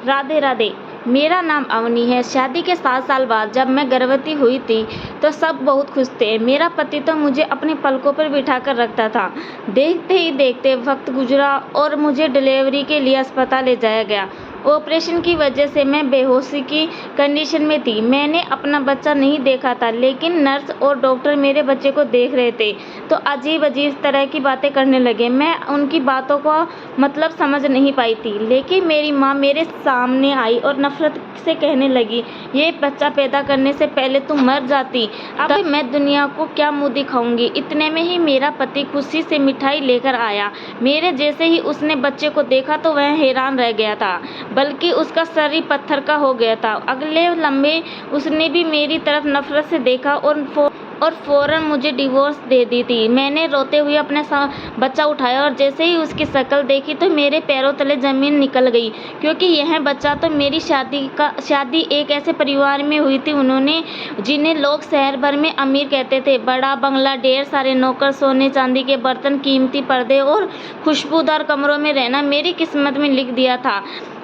राधे राधे। मेरा नाम अवनी है। शादी के 7 साल बाद जब मैं गर्भवती हुई थी तो सब बहुत खुश थे। मेरा पति तो मुझे अपने पलकों पर बिठा कर रखता था। देखते ही देखते वक्त गुजरा और मुझे डिलीवरी के लिए अस्पताल ले जाया गया। ऑपरेशन की वजह से मैं बेहोशी की कंडीशन में थी। मैंने अपना बच्चा नहीं देखा था, लेकिन नर्स और डॉक्टर मेरे बच्चे को देख रहे थे तो अजीब अजीब तरह की बातें करने लगे। मैं उनकी बातों का मतलब समझ नहीं पाई थी, लेकिन मेरी माँ मेरे सामने आई और नफरत से कहने लगी, ये बच्चा पैदा करने से पहले तुम मर जाती, अब मैं दुनिया को क्या मुंह दिखाऊंगी। इतने में ही मेरा पति खुशी से मिठाई लेकर आया। मेरे जैसे ही उसने बच्चे को देखा तो वह हैरान रह गया था, बल्कि उसका शरीर पत्थर का हो गया था। अगले लम्हे उसने भी मेरी तरफ नफरत से देखा और फौरन मुझे डिवोर्स दे दी थी। मैंने रोते हुए अपना बच्चा उठाया और जैसे ही उसकी शक्ल देखी तो मेरे पैरों तले जमीन निकल गई, क्योंकि यह बच्चा तो मेरी शादी एक ऐसे परिवार में हुई थी उन्होंने जिन्हें लोग शहर भर में अमीर कहते थे। बड़ा बंगला, ढेर सारे नौकर, सोने चांदी के बर्तन, कीमती पर्दे और खुशबूदार कमरों में रहना मेरी किस्मत में लिख दिया था।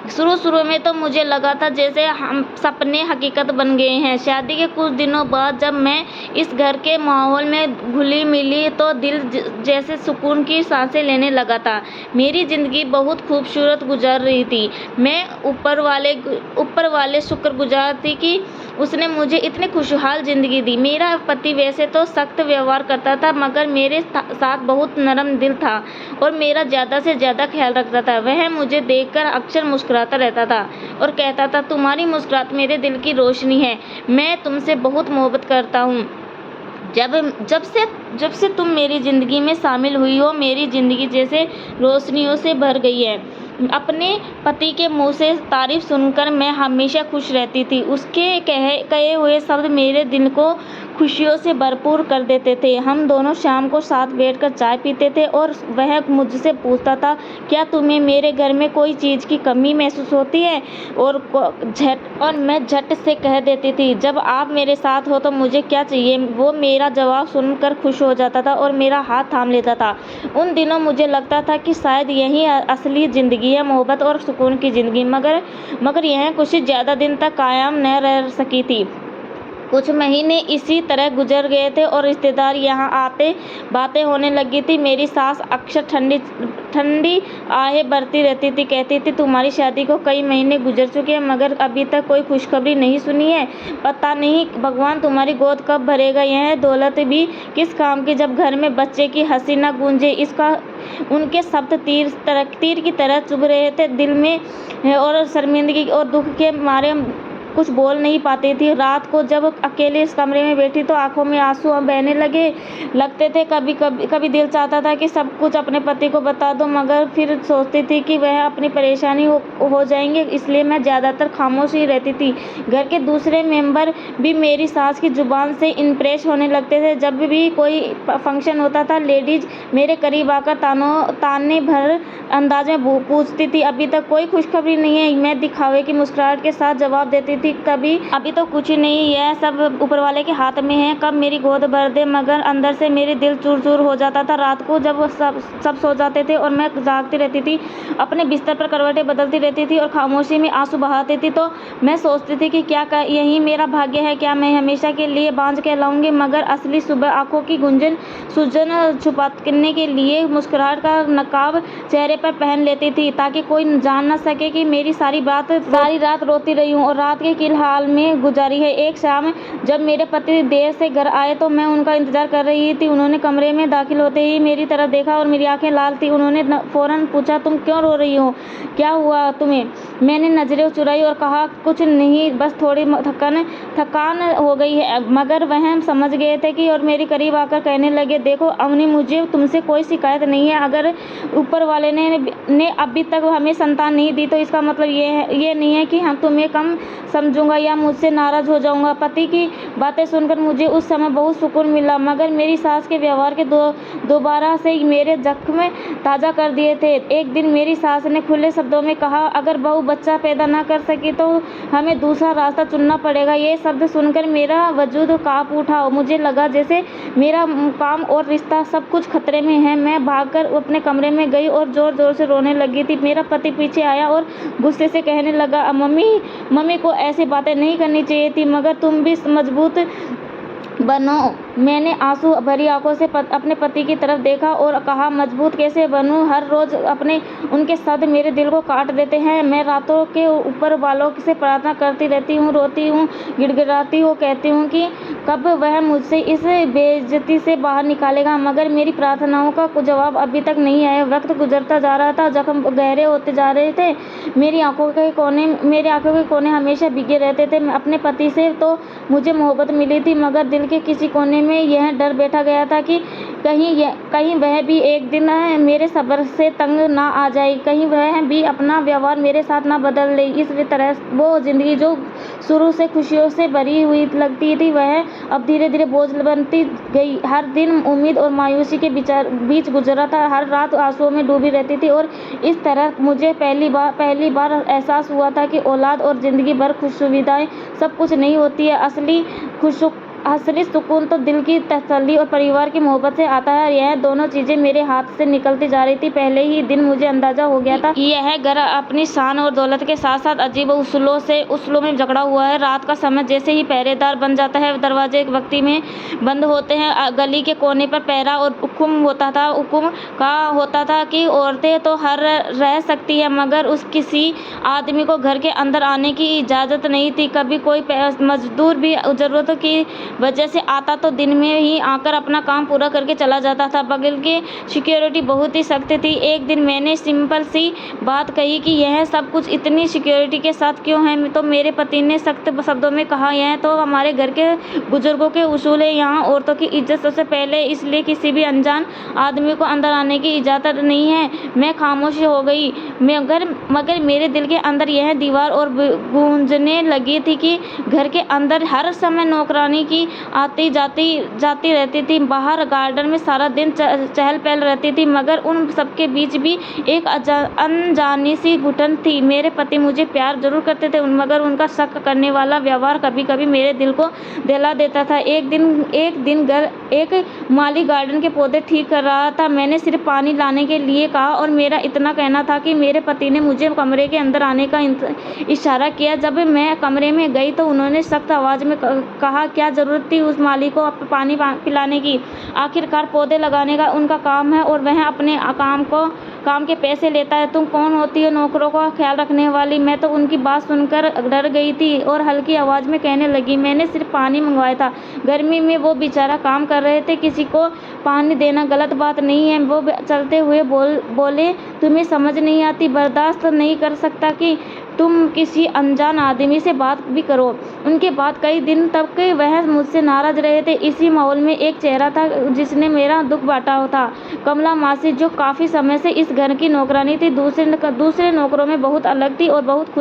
शुरू में तो मुझे लगा था जैसे हम सपने हकीकत बन गए हैं। शादी के कुछ दिनों बाद जब मैं इस घर के माहौल में घुली मिली तो दिल जैसे सुकून की सांसें लेने लगा था। मेरी ज़िंदगी बहुत खूबसूरत गुजर रही थी। मैं ऊपर वाले शुक्रगुजार थी कि उसने मुझे इतनी खुशहाल ज़िंदगी दी। मेरा पति वैसे तो सख्त व्यवहार करता था, मगर मेरे साथ बहुत नरम दिल था और मेरा ज़्यादा से ज़्यादा ख्याल रखता था। वह मुझे देखकर अक्सर मुस्कुराता रहता था और कहता था, तुम्हारी मुस्कुराहट मेरे दिल की रोशनी है, मैं तुमसे बहुत मोहब्बत करता हूँ। जब से तुम मेरी ज़िंदगी में शामिल हुई हो, मेरी ज़िंदगी जैसे रोशनियों से भर गई है। अपने पति के मुंह से तारीफ सुनकर मैं हमेशा खुश रहती थी। उसके कहे हुए शब्द मेरे दिल को खुशियों से भरपूर कर देते थे। हम दोनों शाम को साथ बैठकर चाय पीते थे और वह मुझसे पूछता था, क्या तुम्हें मेरे घर में कोई चीज़ की कमी महसूस होती है? और मैं झट से कह देती थी, जब आप मेरे साथ हो तो मुझे क्या चाहिए। वो मेरा जवाब सुनकर खुश हो जाता था और मेरा हाथ थाम लेता था। उन दिनों मुझे लगता था कि शायद यही असली ज़िंदगी है, मोहब्बत और सुकून की ज़िंदगी। मगर यह खुशी ज़्यादा दिन तक कायम न रह सकी थी। कुछ महीने इसी तरह गुजर गए थे और रिश्तेदार यहाँ आते बातें होने लगी थी। मेरी सास अक्सर ठंडी आहें भरती रहती थी, कहती थी, तुम्हारी शादी को कई महीने गुजर चुके हैं मगर अभी तक कोई खुशखबरी नहीं सुनी है। पता नहीं भगवान तुम्हारी गोद कब भरेगा। यह दौलत भी किस काम की जब घर में बच्चे की हंसी न गूंजे। इसका उनके शब्द तीर की तरह चुभ रहे थे दिल में और शर्मिंदगी और दुख के मारे कुछ बोल नहीं पाती थी। रात को जब अकेले इस कमरे में बैठी तो आंखों में आंसू बहने लगते थे। कभी दिल चाहता था कि सब कुछ अपने पति को बता दूं, मगर फिर सोचती थी कि वह अपनी परेशानी हो जाएंगे, इसलिए मैं ज़्यादातर खामोश ही रहती थी। घर के दूसरे मेंबर भी मेरी सास की जुबान से इम्प्रेस होने लगते थे। जब भी कोई फंक्शन होता था, लेडीज मेरे करीब आकर ताने भर अंदाज में पूछती थी, अभी तक कोई खुशखबरी नहीं है। मैं दिखावे की मुस्कुराहट के साथ जवाब देती थी, अभी तो कुछ नहीं, यह सब ऊपर वाले के हाथ में है, कब मेरी गोद भर दे। मगर अंदर से मेरे दिल चूर चूर हो जाता था। रात को जब सब सो जाते थे और मैं जागती रहती थी, अपने बिस्तर पर करवटें बदलती रहती थी और खामोशी में आंसू बहाती थी, तो मैं सोचती थी कि क्या यही मेरा भाग्य है, क्या मैं हमेशा के लिए बांझ कहलाऊंगी। मगर असली सुबह आंखों की सूजन छुपाने के लिए मुस्कुराहट का नकाब चेहरे पर पहन लेती थी, ताकि कोई जान न सके कि मेरी सारी रात रोती रही हूँ और रात के किल हाल में गुजारी है। एक शाम जब मेरे पति देर से घर आए तो मैं उनका इंतजार कर रही थी। उन्होंने कमरे में दाखिल होते ही मेरी तरफ देखा और मेरी आंखें लाल थी। उन्होंने फौरन पूछा, तुम क्यों रो रही हो, क्या हुआ तुम्हें? मैंने नजरें चुराई और कहा, कुछ नहीं, बस थोड़ी थकान हो गई है। मगर वह समझ गए थे कि और मेरे करीब आकर कहने लगे, देखो अवनी, मुझे तुमसे कोई शिकायत नहीं है। अगर ऊपर वाले ने अभी तक हमें संतान नहीं दी तो इसका मतलब ये नहीं है कि हम तुम्हें कम समझूंगा या मुझसे नाराज हो जाऊंगा। पति की बातें सुनकर मुझे उस समय बहुत सुकून मिला, मगर मेरी सास के व्यवहार के दोबारा से मेरे जख्म ताज़ा कर दिए थे। एक दिन मेरी सास ने खुले शब्दों में कहा, अगर बहू बच्चा पैदा ना कर सकी तो हमें दूसरा रास्ता चुनना पड़ेगा। ये शब्द सुनकर मेरा वजूद काँप उठा। मुझे लगा जैसे मेरा काम और रिश्ता सब कुछ खतरे में है। मैं भागकर अपने कमरे में गई और ज़ोर-ज़ोर से रोने लगी थी। मेरा पति पीछे आया और गुस्से से कहने लगा, मम्मी को ऐसी बातें नहीं करनी चाहिए थी, मगर तुम भी मजबूत बनो। मैंने आंसू भरी आंखों से अपने पति की तरफ देखा और कहा, मजबूत कैसे बनूं? हर रोज उनके शब्द मेरे दिल को काट देते हैं। मैं रातों के ऊपर वालों से प्रार्थना करती रहती हूँ, रोती हूँ, गिड़गिड़ाती हूँ, कहती हूँ कि कब वह मुझसे इस बेइज्जती से बाहर निकालेगा, मगर मेरी प्रार्थनाओं का जवाब अभी तक नहीं आया। वक्त गुजरता जा रहा था, जख्म गहरे होते जा रहे थे। मेरी आंखों के कोने हमेशा भीगे रहते थे। अपने पति से तो मुझे मोहब्बत मिली थी, मगर दिल के किसी कोने में यह डर बैठा गया था कि कहीं वह भी एक दिन मेरे सब्र से तंग ना आ जाए, कहीं वह भी अपना व्यवहार मेरे साथ ना बदल ले। इस तरह वो जिंदगी जो शुरू से खुशियों से भरी हुई लगती थी, वह अब धीरे धीरे बोझ बनती गई। हर दिन उम्मीद और मायूसी के बीच गुजरा था। हर रात आंसुओं में डूबी रहती थी और इस तरह मुझे पहली बार एहसास हुआ था कि औलाद और जिंदगी भर खुश सुविधाएं सब कुछ नहीं होती है। असली सुकून तो दिल की तसल्ली और परिवार की मोहब्बत से आता है। यह दोनों चीजें मेरे हाथ से निकलती जा रही थी। पहले ही दिन मुझे अंदाजा हो गया था यह घर अपनी शान और दौलत के साथ साथ अजीब उसूलों में जकड़ा हुआ है। रात का समय जैसे ही पहरेदार बन जाता है, दरवाजे वक्ती में बंद होते हैं। गली के कोने पर पहरा और हुक्म होता था कि औरतें तो हर रह सकती है, मगर किसी आदमी को घर के अंदर आने की इजाजत नहीं थी। कभी कोई मजदूर भी जरूरत की वजह से आता तो दिन में ही आकर अपना काम पूरा करके चला जाता था। बगल की सिक्योरिटी बहुत ही सख्त थी। एक दिन मैंने सिंपल सी बात कही कि यह सब कुछ इतनी सिक्योरिटी के साथ क्यों है, तो मेरे पति ने सख्त शब्दों में कहा, यह तो हमारे घर के बुजुर्गों के उसूल है। यहाँ औरतों की इज्जत सबसे पहले, इसलिए किसी भी अनजान आदमी को अंदर आने की इजाज़त नहीं है। मैं खामोश हो गई, मगर मेरे दिल के अंदर यह दीवार और गूंजने लगी थी कि घर के अंदर हर समय नौकरानी की आती जाती रहती थी। बाहर गार्डन में सारा दिन चहल पहल रहती थी, मगर उन सबके बीच भी एक अनजानी सी घुटन थी। मेरे पति मुझे प्यार जरूर करते थे, मगर उनका शक करने वाला व्यवहार कभी कभी मेरे दिल को दहला देता था। एक दिन एक माली गार्डन के पौधे ठीक कर रहा था। मैंने सिर्फ पानी लाने के लिए कहा और मेरा इतना कहना था कि मेरे पति ने मुझे कमरे के अंदर आने का इशारा किया। जब मैं कमरे में गई तो उन्होंने सख्त आवाज में कहा, क्या जरूरत थी उस माली को पानी पिलाने की? आखिरकार पौधे लगाने का उनका काम है और वह अपने काम के पैसे लेता है। तुम कौन होती हो नौकरों का ख्याल रखने वाली? मैं तो उनकी बात सुनकर डर गई थी और हल्की आवाज में कहने लगी, मैंने सिर्फ पानी मंगवाया था। गर्मी में वो बेचारा काम कर रहे थे, किसी को पानी देना गलत बात नहीं है। वो चलते हुए बोले, तुम्हें समझ नहीं आती, बर्दाश्त नहीं कर सकता कि तुम किसी अनजान आदमी से बात भी करो। उनके बाद कई दिन तक वह मुझसे नाराज रहे थे। इसी माहौल में एक चेहरा था जिसने मेरा दुख बांटा था। कमला मासी, जो काफी समय से इस घर की नौकरानी थी, दूसरे नौकरों में बहुत अलग थी और बहुत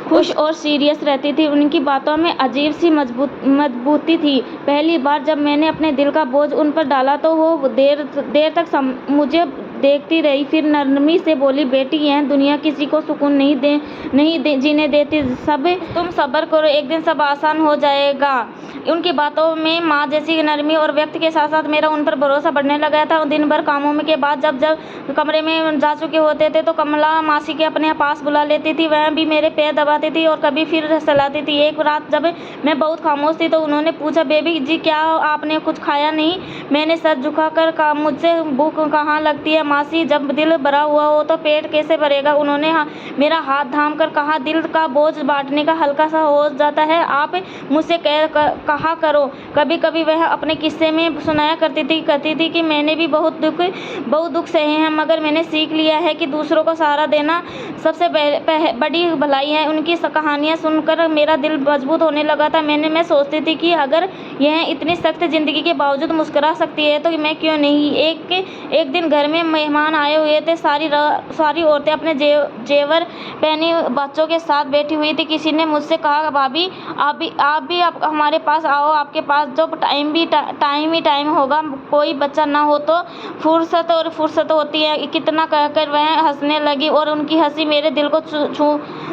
खुश और सीरियस रहती थी। उनकी बातों में अजीब सी मजबूती थी। पहली बार जब मैंने अपने दिल का बोझ उन पर डाला तो वो देर तक मुझे देखती रही, फिर नरमी से बोली, बेटी, यह दुनिया किसी को सुकून नहीं जीने देती। तुम सब्र करो, एक दिन सब आसान हो जाएगा। उनकी बातों में माँ जैसी नरमी और व्यक्त के साथ साथ मेरा उन पर भरोसा बढ़ने लगा था। दिन भर कामों के बाद जब कमरे में जा चुके होते थे तो कमला मासी के अपने पास बुला लेती थी। वह भी मेरे पैर दबाती थी और कभी फिर सहलाती थी। एक रात जब मैं बहुत खामोश थी तो उन्होंने पूछा, बेबी जी, क्या आपने कुछ खाया नहीं? मैंने सर झुकाकर कहा, मुझसे भूख कहाँ लगती है मासी, जब दिल भरा हुआ हो तो पेट कैसे भरेगा? उन्होंने मेरा हाथ थाम कर कहा, दिल का बोझ बांटने का हल्का सा हो जाता है, आप मुझसे कहा करो। कभी कभी वह अपने किस्से में सुनाया कहती थी कि मैंने भी बहुत दुख सहे हैं, मगर मैंने सीख लिया है कि दूसरों को सहारा देना सबसे बड़ी भलाई है। उनकी कहानियाँ सुनकर मेरा दिल मजबूत होने लगा था। मैं सोचती थी कि अगर यह इतनी सख्त जिंदगी के बावजूद मुस्कुरा सकती है तो मैं क्यों नहीं। एक दिन घर में मेहमान आए हुए थे। सारी औरतें अपने जेवर पहनी बच्चों के साथ बैठी हुई थी। किसी ने मुझसे कहा, भाभी आप भी हमारे पास आओ, आपके पास जो टाइम होगा, कोई बच्चा ना हो तो फुर्सत होती है। कितना कहकर वह हंसने लगी और उनकी हंसी मेरे दिल को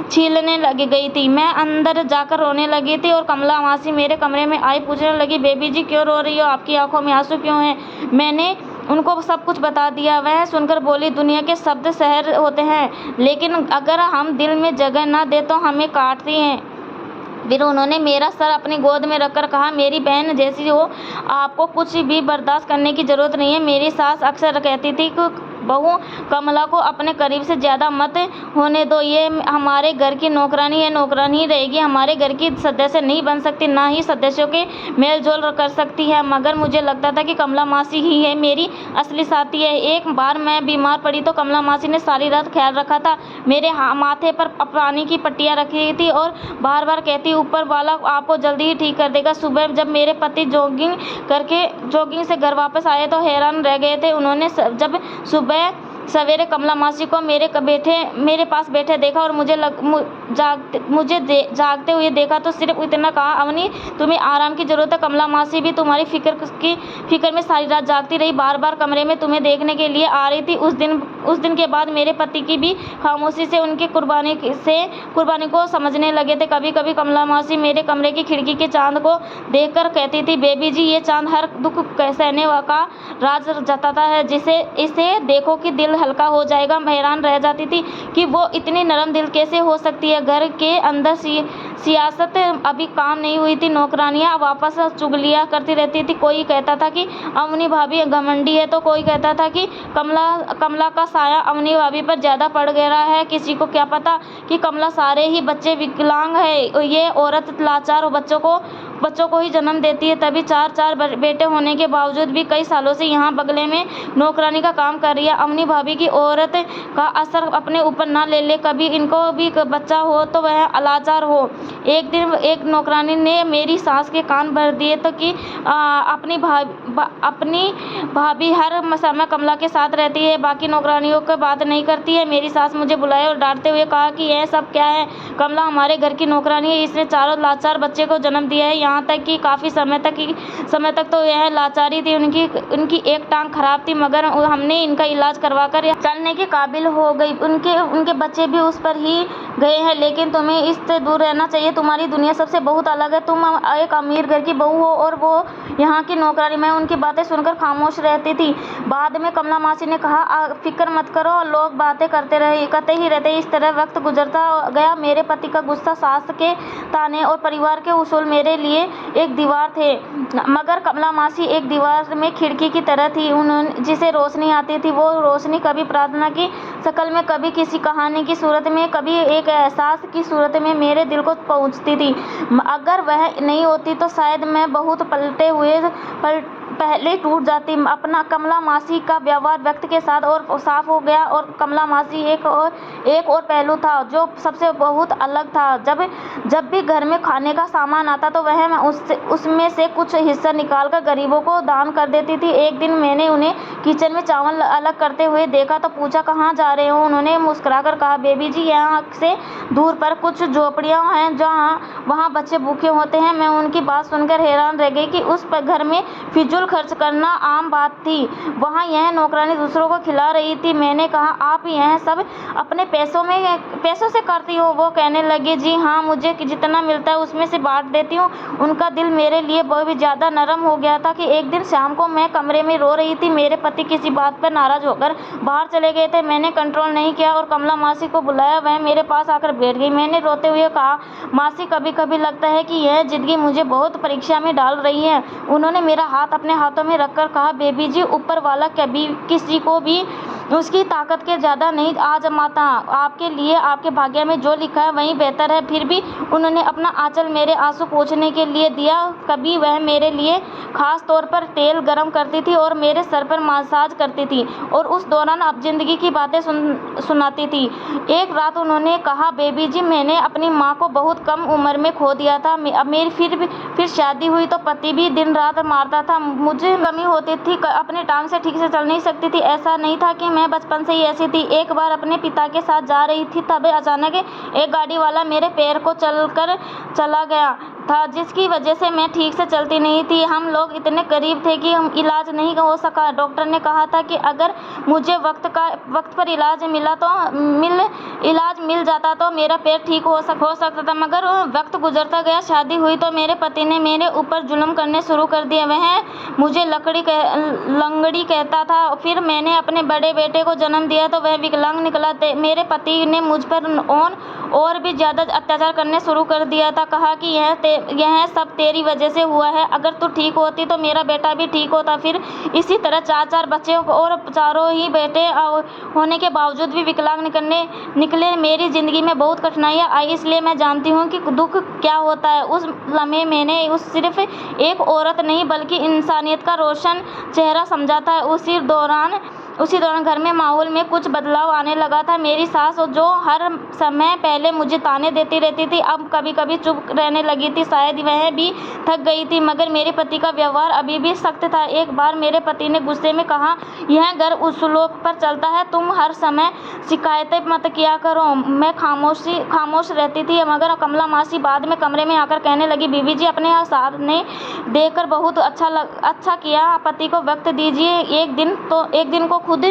छीलने लग गई थी। मैं अंदर जाकर रोने लगी थी और कमला मासी मेरे कमरे में आई, पूछने लगी, बेबी जी क्यों रो रही हो, आपकी आंखों में आंसू क्यों हैं? मैंने उनको सब कुछ बता दिया। वह सुनकर बोली, दुनिया के शब्द शहर होते हैं, लेकिन अगर हम दिल में जगह ना दे तो हमें काटती हैं। फिर उन्होंने मेरा सर अपनी गोद में रखकर कहा, मेरी बहन जैसी हो, आपको कुछ भी बर्दाश्त करने की ज़रूरत नहीं है। मेरी सास अक्सर कहती थी कि बहू कमला को अपने करीब से ज़्यादा मत होने दो, ये हमारे घर की नौकरानी है, नौकरानी रहेगी, हमारे घर की सदस्य नहीं बन सकती, ना ही सदस्यों के मेल जोल कर सकती है। मगर मुझे लगता था कि कमला मासी ही है मेरी असली साथी है। एक बार मैं बीमार पड़ी तो कमला मासी ने सारी रात ख्याल रखा था। मेरे माथे पर पानी की पट्टियाँ रखी थी और बार बार कहती, ऊपर वाला आपको जल्दी ही ठीक कर देगा। सुबह जब मेरे पति जॉगिंग से घर वापस आए तो हैरान रह गए थे। उन्होंने जब सुबह सवेरे कमला मासी को मेरे पास बैठे देखा और मुझे जागते हुए देखा तो सिर्फ इतना कहा, अवनी तुम्हें आराम की ज़रूरत है। कमला मासी भी तुम्हारी फिक्र में सारी रात जागती रही, बार बार कमरे में तुम्हें देखने के लिए आ रही थी। उस दिन के बाद मेरे पति की भी खामोशी से उनकी कुर्बानी को समझने लगे थे। कभी कभी कमला मासी मेरे कमरे की खिड़की के चांद को देखकर कहती थी, बेबी जी ये चांद हर दुख सहने का राज जताता है, इसे देखो कि दिल हल्का हो जाएगा। मैं हैरान रह जाती थी कि वो इतनी नरम दिल कैसे हो सकती है। घर के अंदर सियासत अभी काम नहीं हुई थी, नौकरानियां वापस चुगलियां करती रहती थी। कोई कहता था कि अवनी भाभी घमंडी है तो कोई कहता था कि कमला का साया अवनी भाभी पर ज़्यादा पड़ गया है। किसी को क्या पता कि कमला सारे ही बच्चे विकलांग है, ये औरत लाचार बच्चों को ही जन्म देती है। तभी चार बेटे होने के बावजूद भी कई सालों से यहाँ बगले में नौकरानी का काम कर रही है। अवनी भाभी की औरत का असर अपने ऊपर ना ले, कभी इनको भी बच्चा हो तो वह लाचार हो। एक दिन एक नौकरानी ने मेरी सास के कान भर दिए तो कि अपनी भाभी हर समय कमला के साथ रहती है, बाकी नौकरानियों की बात नहीं करती है। मेरी सास मुझे बुलाए और डांटते हुए कहा कि यह सब क्या है, कमला हमारे घर की नौकरानी है, इसने चारों लाचार बच्चे को जन्म दिया है। यहाँ तक कि काफ़ी समय तक तो यह लाचारी थी, उनकी एक टांग खराब थी, मगर हमने इनका इलाज करवाकर चलने के काबिल हो गई। उनके बच्चे भी उस पर ही गए हैं, लेकिन तुम्हें इससे दूर रहना चाहिए। तुम्हारी दुनिया सबसे बहुत अलग है। तुम एक अमीर घर की बहू हो और वो यहाँ की नौकरानी। मैं उनकी बातें सुनकर खामोश रहती थी। बाद में कमला मासी ने कहा, फिक्र मत करो, लोग बातें करते ही रहते। इस तरह वक्त गुजरता गया। मेरे पति का गुस्सा, सास के ताने और परिवार के उसूल मेरे लिए एक दीवार थे, मगर कमला मासी एक दीवार में खिड़की की तरह थी, जिसे रोशनी आती थी। वो रोशनी कभी प्रार्थना की शक्ल में, कभी किसी कहानी की सूरत में, कभी एक एहसास की सूरत में मेरे दिल को पहुंचती थी। अगर वह नहीं होती तो शायद मैं बहुत पहले टूट जाती। अपना कमला मासी का व्यवहार वक्त के साथ और साफ हो गया और कमला मासी एक और पहलू था जो सबसे बहुत अलग था। जब भी घर में खाने का सामान आता तो वह उसमें से कुछ हिस्सा निकालकर गरीबों को दान कर देती थी। एक दिन मैंने उन्हें किचन में चावल अलग करते हुए देखा तो पूछा, कहाँ जा रहे हो? उन्होंने मुस्कुराकर कहा, बेबी जी यहाँ से दूर पर कुछ झोपड़ियाँ हैं वहाँ बच्चे भूखे होते हैं। मैं उनकी बात सुनकर हैरान रह गई कि उस घर में फिजूल खर्च करना आम बात थी। वहाँ यह नौकरानी दूसरों को खिला रही थी। मैंने कहा, आप यह सब अपने पैसों से करती हो? वो कहने लगी, जी हाँ, मुझे जितना मिलता है उसमें से बांट देती हूँ। उनका दिल मेरे लिए बहुत ज़्यादा नरम हो गया था कि एक दिन शाम को मैं कमरे में रो रही थी। मेरे पति किसी बात पर नाराज होकर बाहर चले गए थे। मैंने कंट्रोल नहीं किया और कमला मासी को बुलाया। वह मेरे पास आकर बैठ गई। मैंने रोते हुए कहा, मासी कभी कभी लगता है कि यह जिंदगी मुझे बहुत परीक्षा में डाल रही है। उन्होंने मेरा हाथ अपने हाथों में रखकर कहा, बेबी जी, ऊपर वाला कभी किसी को भी उसकी ताकत के ज़्यादा नहीं आजमाता। आपके लिए आपके भाग्य में जो लिखा है वही बेहतर है। फिर भी उन्होंने अपना आंचल मेरे आंसू पोंछने के लिए दिया। कभी वह मेरे लिए खास तौर पर तेल गरम करती थी और मेरे सर पर मसाज करती थी और उस दौरान अब जिंदगी की बातें सुनाती थी। एक रात उन्होंने कहा, बेबी जी, मैंने अपनी माँ को बहुत कम उम्र में खो दिया था। अब मेरी फिर शादी हुई तो पति भी दिन रात मारता था। मुझे कमी होती थी, अपने टांग से ठीक से चल नहीं सकती थी। ऐसा नहीं था कि मैं बचपन से ही ऐसी थी। एक बार अपने पिता के साथ जा रही थी, तभी अचानक एक गाड़ी वाला मेरे पैर को चला गया था, जिसकी वजह से मैं ठीक से चलती नहीं थी। हम लोग इतने करीब थे कि इलाज नहीं हो सका। डॉक्टर ने कहा था कि अगर मुझे वक्त पर इलाज मिल जाता तो मेरा पैर ठीक हो सकता था, मगर वक्त गुजरता गया। शादी हुई तो मेरे पति ने मेरे ऊपर जुल्म करने शुरू कर दिए। वह मुझे लंगड़ी कहता था। फिर मैंने अपने बड़े बेटे को जन्म दिया तो वह विकलांग निकला। मेरे पति ने मुझ पर और भी ज्यादा अत्याचार करने शुरू कर दिया था। कहा कि यह सब तेरी वजह से हुआ है, अगर तू ठीक होती तो मेरा बेटा भी ठीक होता। फिर इसी तरह चार बच्चे और चारों ही बेटे होने के बावजूद भी विकलांग निकले। मेरी जिंदगी में बहुत कठिनाइयाँ आई, इसलिए मैं जानती हूँ कि दुख क्या होता है। उस लम्हे मैंने सिर्फ एक औरत नहीं बल्कि इंसानियत का रोशन चेहरा समझा था। उसी दौरान घर में माहौल में कुछ बदलाव आने लगा था। मेरी सास, जो हर समय पहले मुझे ताने देती रहती थी, अब कभी कभी चुप रहने लगी थी। शायद वह भी थक गई थी, मगर मेरे पति का व्यवहार अभी भी सख्त था। एक बार मेरे पति ने गुस्से में कहा, यह घर उसूलों पर चलता है, तुम हर समय शिकायतें मत किया करो। मैं खामोश रहती थी, मगर कमला मासी बाद में कमरे में आकर कहने लगी, बीबी जी, अपने साथ ने देखकर बहुत अच्छा किया। पति को वक्त दीजिए, एक दिन को खुद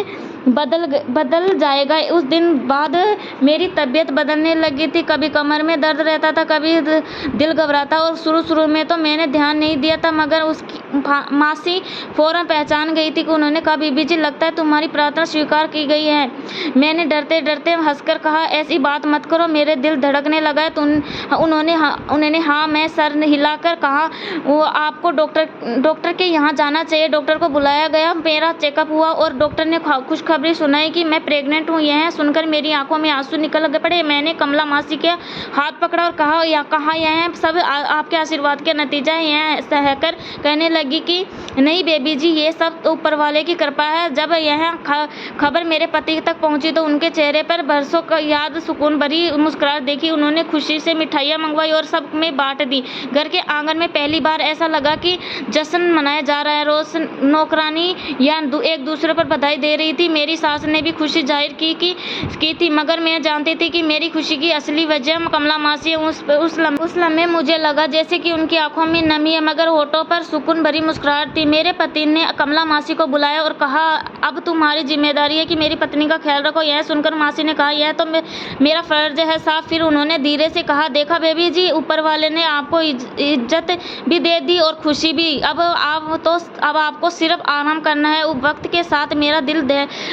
बदल जाएगा। उस दिन बाद मेरी तबीयत बदलने लगी थी। कभी कमर में दर्द रहता था, कभी दिल घबराता, और शुरू में तो मैंने ध्यान नहीं दिया था, मगर उसकी मासी फौरन पहचान गई थी कि उन्होंने कहा, बीबी जी, लगता है तुम्हारी प्रार्थना स्वीकार की गई है। मैंने डरते हंसकर कहा, ऐसी बात मत करो, मेरे दिल धड़कने लगा है। उन्होंने हाँ में सर हिलाकर कहा, वो आपको डॉक्टर के यहाँ जाना चाहिए। डॉक्टर को बुलाया गया, मेरा चेकअप हुआ और डॉक्टर ने खुशखबरी सुनाई कि मैं प्रेग्नेंट हूँ। यह सुनकर मेरी आंखों में आंसू निकल पड़े। मैंने कमला मासी के हाथ पकड़ा और कहा, यह सब आपके आशीर्वाद के नतीजा है। यह सहकर कहने लगी कि नहीं बेबी जी, ये सब तो ऊपर वाले की कृपा है। जब यह खबर मेरे पति तक पहुंची तो उनके चेहरे पर बरसों का याद सुकून भरी मुस्कुराहट देखी। उन्होंने खुशी से मिठाइयाँ मंगवाई और सब में बांट दी। घर के आंगन में पहली बार ऐसा लगा कि जश्न मनाया जा रहा है। रोज नौकरानी या एक दूसरे पर बधाई दे रही थी। मेरी सास ने भी खुशी जाहिर की थी, मगर मैं जानती थी कि मेरी खुशी की असली वजह कमला मासी है। उस लम्हे मुझे लगा जैसे कि उनकी आंखों में नमी है, मगर होठों पर सुकून भरी मुस्कुराहट थी। मेरे पति ने कमला मासी को बुलाया और कहा, अब तुम्हारी जिम्मेदारी है कि मेरी पत्नी का ख्याल रखो। यह सुनकर मासी ने कहा, यह तो मेरा फर्ज है साहब। फिर उन्होंने धीरे से कहा, देखा बेबी जी, ऊपर वाले ने आपको इज्जत भी दे दी और खुशी भी। अब आपको सिर्फ आराम करना है। वक्त के साथ मेरा दिल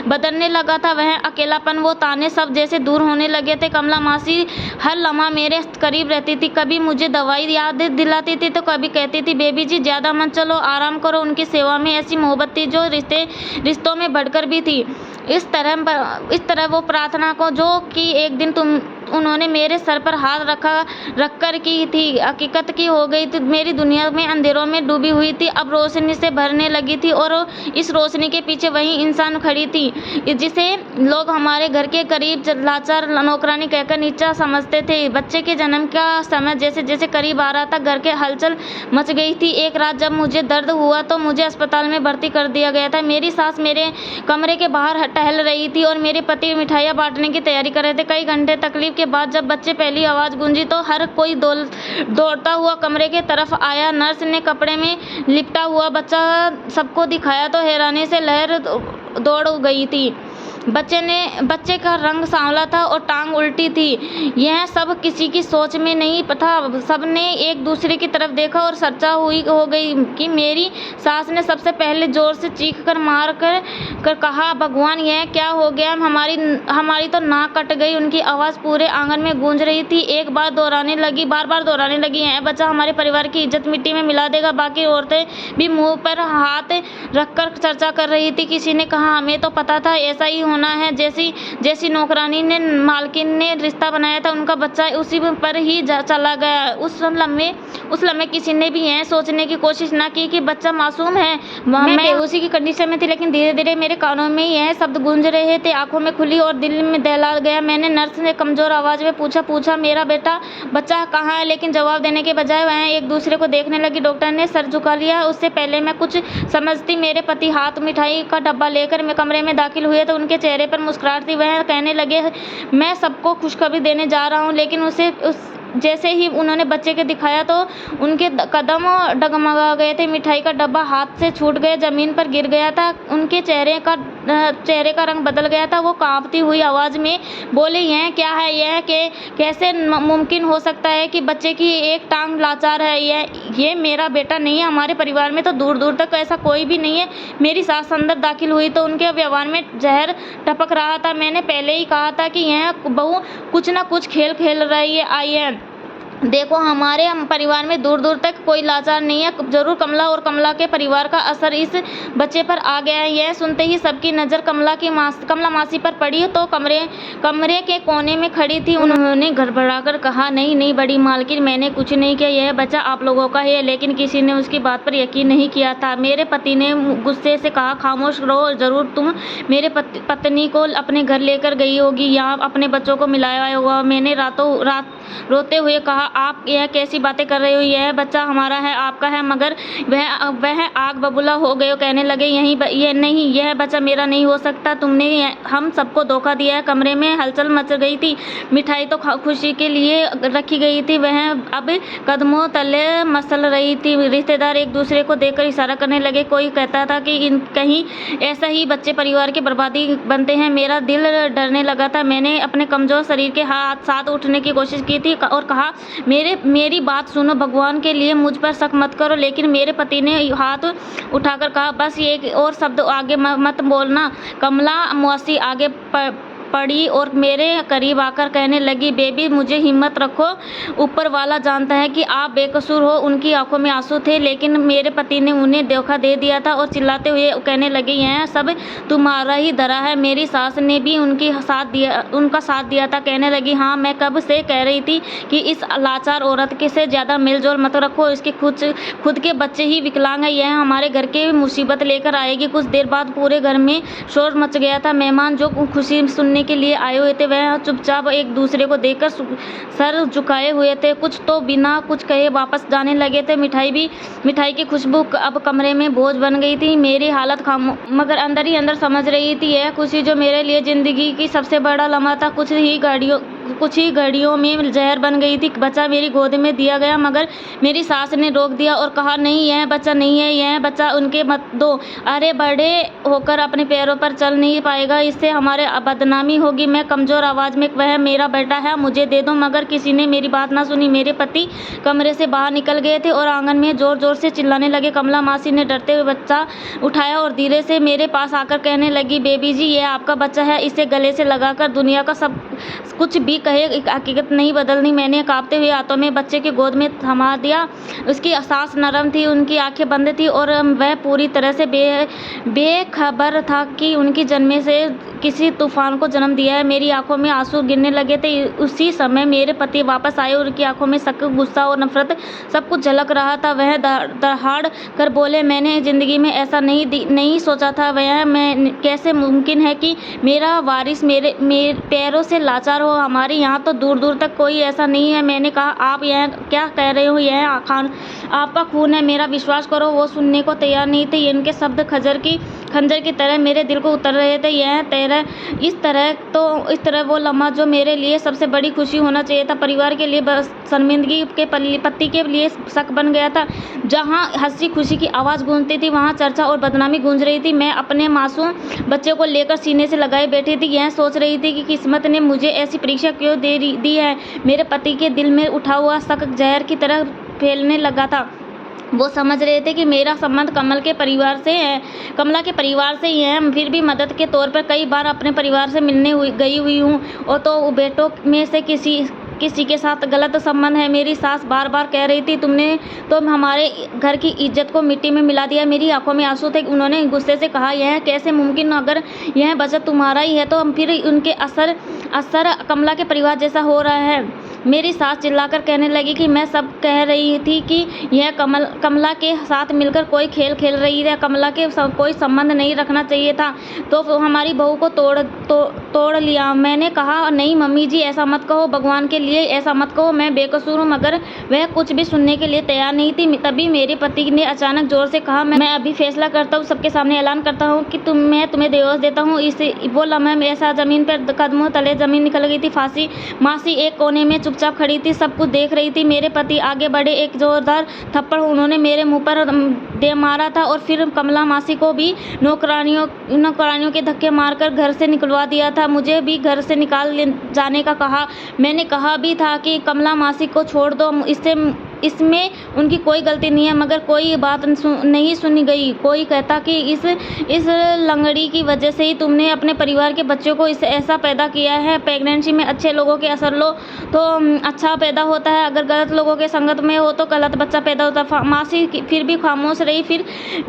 बदलने लगा था। वह अकेलापन, वो ताने सब जैसे दूर होने लगे थे। कमला मासी हर लम्हा मेरे करीब रहती थी। कभी मुझे दवाई याद दिलाती थी तो कभी कहती थी, बेबी जी, ज्यादा मत चलो, आराम करो। उनकी सेवा में ऐसी मोहब्बत थी जो रिश्तों में बढ़कर भी थी। इस तरह वो प्रार्थना को जो कि एक दिन उन्होंने मेरे सर पर हाथ रखकर की थी, हकीकत की हो गई थी। मेरी दुनिया में अंधेरों में डूबी हुई थी, अब रोशनी से भरने लगी थी, और इस रोशनी के पीछे वही इंसान खड़ी थी जिसे लोग हमारे घर के करीब लाचार नौकरानी कहकर नीचा समझते थे। बच्चे के जन्म का समय जैसे जैसे करीब आ रहा था, घर के हलचल मच गई थी। एक रात जब मुझे दर्द हुआ तो मुझे अस्पताल में भर्ती कर दिया गया था। मेरी सास मेरे कमरे के बाहर टहल रही थी और मेरे पति मिठाइयाँ बांटने की तैयारी कर रहे थे। कई घंटे तकलीफ के बाद जब बच्चे पहली आवाज गूंजी तो हर कोई दौड़ता हुआ कमरे के तरफ आया। नर्स ने कपड़े में लिपटा हुआ बच्चा सबको दिखाया तो हैरानी से लहर दौड़ गई थी। बच्चे का रंग सांवला था और टांग उल्टी थी। यह सब किसी की सोच में नहीं था। सबने एक दूसरे की तरफ देखा और चर्चा हो गई कि मेरी सास ने सबसे पहले जोर से चीख कर मार कर कहा, भगवान, यह क्या हो गया? हमारी तो नाक कट गई। उनकी आवाज़ पूरे आंगन में गूंज रही थी। एक बार बार दोहराने लगी, यह बच्चा हमारे परिवार की इज्जत मिट्टी में मिला देगा। बाकी औरतें भी मुंह पर हाथ रखकर चर्चा कर रही थी। किसी ने कहा, हमें तो पता था ऐसा ही होना है। जैसी नौकरानी ने मालकिन ने रिश्ता बनाया था, उनका बच्चा उसी पर ही चला गया। उस लम्हे उस लम्हे किसी ने भी यह सोचने की कोशिश न की कि बच्चा मासूम है। मैं बेहोशी की कंडीशन में थी, लेकिन धीरे धीरे मेरे कानों में यह शब्द गूंज रहे थे। आंखों में खुली और दिल में दहला गया। मैंने नर्स से कमजोर आवाज में पूछा मेरा बच्चा कहाँ है, लेकिन जवाब देने के बजाय वह एक दूसरे को देखने लगी। डॉक्टर ने सर झुका लिया। उससे पहले मैं कुछ समझती मेरे पति हाथ मिठाई का डब्बा लेकर मैं कमरे में दाखिल हुए तो उनके चेहरे पर मुस्कुराहट थी। वह कहने लगे, मैं सबको खुशखबरी देने जा रहा हूँ। लेकिन जैसे ही उन्होंने बच्चे को दिखाया तो उनके कदम डगमगा गए थे। मिठाई का डब्बा हाथ से छूट गया, जमीन पर गिर गया था। उनके चेहरे का रंग बदल गया था। वो कांपती हुई आवाज में बोले, यह क्या है? यह कैसे मुमकिन हो सकता है कि बच्चे की एक टांग लाचार है? ये मेरा बेटा नहीं है। हमारे परिवार में तो दूर दूर तक ऐसा कोई भी नहीं है। मेरी सास अंदर दाखिल हुई तो उनके व्यवहार में जहर टपक रहा था। मैंने पहले ही कहा था कि यह बहू कुछ न कुछ खेल खेल रही है। देखो, हमारे परिवार में दूर दूर तक कोई लाचार नहीं है। जरूर कमला और कमला के परिवार का असर इस बच्चे पर आ गया है। यह सुनते ही सबकी नज़र कमला मासी पर पड़ी तो कमरे के कोने में खड़ी थी। उन्होंने घबराकर कहा, नहीं बड़ी मालकिन, मैंने कुछ नहीं किया। यह बच्चा आप लोगों का है। लेकिन किसी ने उसकी बात पर यकीन नहीं किया था। मेरे पति ने गुस्से से कहा, खामोश रहो। जरूर तुम मेरे पत्नी को अपने घर लेकर गई होगी, यहाँ अपने बच्चों को मिलाया होगा। मैंने रात रोते हुए कहा, आप यह कैसी बातें कर रहे हो? यह बच्चा हमारा है, आपका है। मगर वह आग बबूला हो गए। कहने लगे, यह बच्चा मेरा नहीं हो सकता। तुमने हम सबको धोखा दिया है। कमरे में हलचल मच गई थी। मिठाई तो खुशी के लिए रखी गई थी, वह अब कदमों तले मसल रही थी। रिश्तेदार एक दूसरे को देखकर इशारा करने लगे। कोई कहता था कि कहीं ऐसा ही बच्चे परिवार की बर्बादी बनते हैं। मेरा दिल डरने लगा था। मैंने अपने कमजोर शरीर के साथ उठने की कोशिश की थी और कहा, मेरी बात सुनो, भगवान के लिए मुझ पर शक मत करो। लेकिन मेरे पति ने हाथ उठाकर कहा, बस एक और शब्द आगे मत बोलना। कमला मौसी आगे पड़ी और मेरे करीब आकर कहने लगी, बेबी मुझे हिम्मत रखो, ऊपर वाला जानता है कि आप बेकसूर हो। उनकी आंखों में आंसू थे, लेकिन मेरे पति ने उन्हें धोखा दे दिया था और चिल्लाते हुए कहने लगे, यह सब तुम्हारा ही धरा है। मेरी सास ने भी उनका साथ दिया था। कहने लगी, हाँ, मैं कब से कह रही थी कि इस लाचार औरत से ज़्यादा मेलजोल मत रखो। इसके खुद के बच्चे ही विकलांग है। यह हमारे घर के मुसीबत लेकर आएगी। कुछ देर बाद पूरे घर में शोर मच गया था। मेहमान जो खुशी सुनने के लिए आए हुए थे वह चुपचाप एक दूसरे को देखकर सर झुकाए हुए थे। कुछ तो बिना कुछ कहे वापस जाने लगे थे। मिठाई की खुशबू अब कमरे में बोझ बन गई थी। मेरी हालत मगर अंदर ही अंदर समझ रही थी, यह खुशी जो मेरे लिए जिंदगी की सबसे बड़ा लम्हा था कुछ ही घड़ियों में जहर बन गई थी। बच्चा मेरी गोद में दिया गया, मगर मेरी सास ने रोक दिया और कहा, नहीं, यह बच्चा नहीं है। यह बच्चा उनके मत दो। अरे, बड़े होकर अपने पैरों पर चल नहीं पाएगा, इससे हमारे बदनामी होगी। मैं कमजोर आवाज में, वह मेरा बेटा है, मुझे दे दो। मगर किसी ने मेरी बात ना सुनी। मेरे पति कमरे से बाहर निकल गए थे और आंगन में जोर जोर से चिल्लाने लगे। कमला मासी ने डरते हुए बच्चा उठाया और धीरे से मेरे पास आकर कहने लगी, बेबी जी, यह आपका बच्चा है। इसे गले से लगाकर दुनिया का सब कुछ भी कहे, हकीकत नहीं बदलनी। मैंने कांपते हुए हाथों में बच्चे की गोद में थमा दिया। उसकी सांस नरम थी, उनकी आंखें बंद थी और वह पूरी तरह से बेखबर था कि उनकी जन्मे से किसी तूफान को जन्म दिया है। मेरी आंखों में आंसू गिरने लगे थे। उसी समय मेरे पति वापस आए। उनकी आंखों में शक, गुस्सा और नफरत सब कुछ झलक रहा था। वह दहाड़ कर बोले, मैंने जिंदगी में ऐसा नहीं सोचा था। कैसे मुमकिन है कि मेरा वारिस मेरे पैरों से लाचार हो? हमारे यहाँ तो दूर दूर तक कोई ऐसा नहीं है। मैंने कहा, आप यह क्या कह रहे हो? यह आपका खून है, मेरा विश्वास करो। वो सुनने को तैयार नहीं थे। इनके शब्द खंजर की तरह मेरे दिल को उतर रहे थे। इस तरह वो लम्हा जो मेरे लिए सबसे बड़ी खुशी होना चाहिए था, परिवार के लिए बस शर्मिंदगी के पति के लिए शक बन गया था। जहाँ हंसी खुशी की आवाज़ गूंजती थी, वहाँ चर्चा और बदनामी गूंज रही थी। मैं अपने मासूम बच्चे को लेकर सीने से लगाए बैठी थी। यह सोच रही थी कि किस्मत ने मुझे ऐसी परीक्षा क्यों दी है। मेरे पति के दिल में उठा हुआ शक जहर की तरह फैलने लगा था। वो समझ रहे थे कि मेरा संबंध कमला के परिवार से ही है। फिर भी मदद के तौर पर कई बार अपने परिवार से मिलने गई हुई हूँ और तो बेटों में से किसी के साथ गलत संबंध है। मेरी सास बार बार कह रही थी, तुमने तो हमारे घर की इज्जत को मिट्टी में मिला दिया। मेरी आंखों में आंसू थे। उन्होंने गुस्से से कहा, यह कैसे मुमकिन? अगर यह बच्चा तुम्हारा ही है तो फिर उनके असर कमला के परिवार जैसा हो रहा है। मेरी सास चिल्लाकर कहने लगी कि मैं सब कह रही थी कि यह कमला के साथ मिलकर कोई खेल खेल रही है, कमला के कोई संबंध नहीं रखना चाहिए था, तो हमारी बहू को तोड़ लिया। मैंने कहा नहीं मम्मी जी, ऐसा मत कहो, भगवान के लिए ऐसा मत कहो, मैं बेकसूर हूँ। मगर वह कुछ भी सुनने के लिए तैयार नहीं थी। तभी मेरे पति ने अचानक जोर से कहा, मैं अभी फैसला करता हूँ, सबके सामने ऐलान करता हूँ कि मैं तुम्हें डिवोर्स देता हूँ। इसे वो लम्हा में ऐसा जमीन पर कदमों तले जमीन निकल गई थी। मासी एक कोने में चुपचाप खड़ी थी, सब कुछ देख रही थी। मेरे पति आगे बढ़े, एक जोरदार थप्पड़ उन्होंने मेरे मुंह पर दे मारा था और फिर कमला मासी को भी नौकरानियों के धक्के मारकर घर से निकलवा दिया था। मुझे भी घर से निकाल जाने का कहा। मैंने कहा भी था कि कमला मासी को छोड़ दो, इसमें उनकी कोई गलती नहीं है, मगर कोई बात नहीं सुनी गई। कोई कहता कि इस लंगड़ी की वजह से ही तुमने अपने परिवार के बच्चों को ऐसा पैदा किया है। प्रेगनेंसी में अच्छे लोगों के असर लो तो अच्छा पैदा होता है, अगर गलत लोगों के संगत में हो तो गलत बच्चा पैदा होता है। मासी फिर भी खामोश रही।